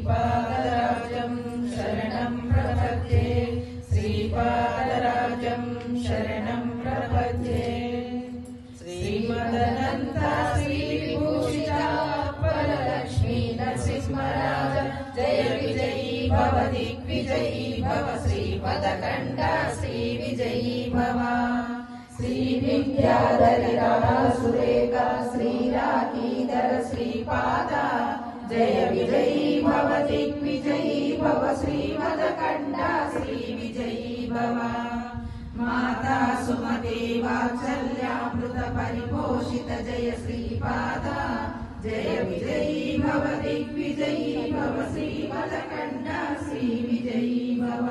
श्रीपादराजं शरणं प्रपद्ये श्रीपादराजं शरणं प्रपद्ये श्रीमदनन्ता श्रीविभूषिता वरलक्ष्मी नरसिंहराज जय विजयी भव दिग्विजयी भव श्रीपदकण्ठा श्रीविजयी भव श्रीविद्याधरी सुरेखा श्रीराकीधर श्रीपादा जय विजयी भव दिग्विजयी भव श्रीमदकण्ठा श्रीविजयी भव माता सुमते वात्सल्यामृत परिपोषित जय श्रीपादा जय विजयी भव दिग्विजयी भव श्रीमदकण्ठा श्रीविजयी भव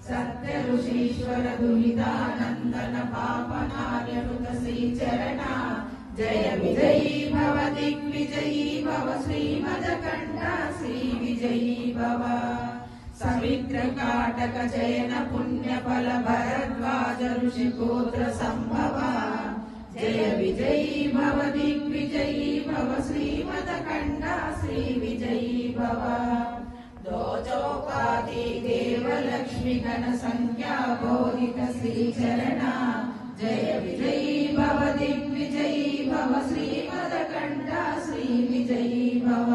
सत्य ऋषीश्वर दुहितानंदन पापनार्यनुत श्रीचरणा जय विजयी भव दिग्विजयी भव श्रीमदकण्ठा श्रीविजयी भव समित्र काटक जयन पुण्यफल भरद्वाज ऋषिपुत्र संभव जय विजयी भव दिग्विजयी भव श्रीमदकण्ठा श्रीविजयी भव दो चौपाती देव लक्ष्मी गण संख्या बोधित श्रीचरणा जय विजयी भव दिग्विजयी भव श्रीमदकण्ठा श्रीविजयी भव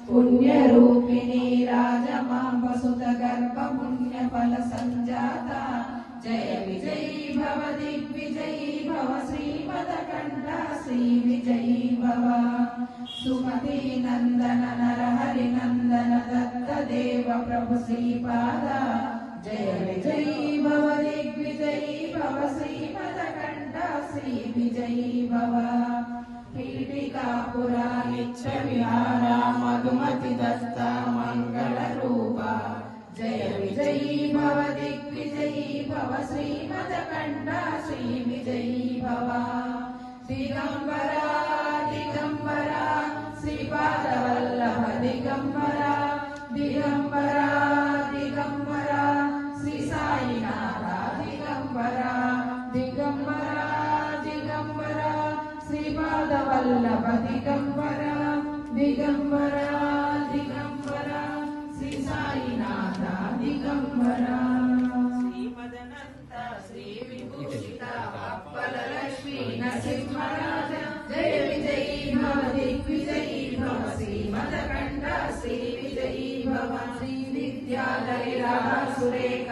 पुण्यरूपिणी राजमां वसुत गर्भ पुण्यफल संजाता जय विजयी भव दिग्विजयी भव श्रीमदकण्ठा श्रीविजयी भव सुमती नंदन नरहरि नंदन दत्त देव प्रभु श्रीपादा जय विजयी भव दिग्विजयी भव श्रीमदकण्ठा श्रीविजयी भव पीठिकापुरा नित्यविहारा मधुमति दत्ता मंगल रूपा जय विजयी भव दिग्विजयी भव श्रीमदकण्ठा श्रीविजयी भव दिगंबरा दिगंबरा श्रीपादवल्लभ दिगंबरा दिगंबरा दिगंबरा श्री साईनाथ दिगंबरा दिगंबरा दिगंबरा श्रीपादवल्लभ दिगंबरा दिगंबरा दिगंबरा श्री साईनाथ दिगंबरा श्रीमदनन्ता श्रीविभूषिता वरलक्ष्मी नरसिंहराज जय विजयी भव दिग्विजयी भव श्रीमदकण्ठा श्रीविजयी भव श्रीविद्याधरी सुरेखा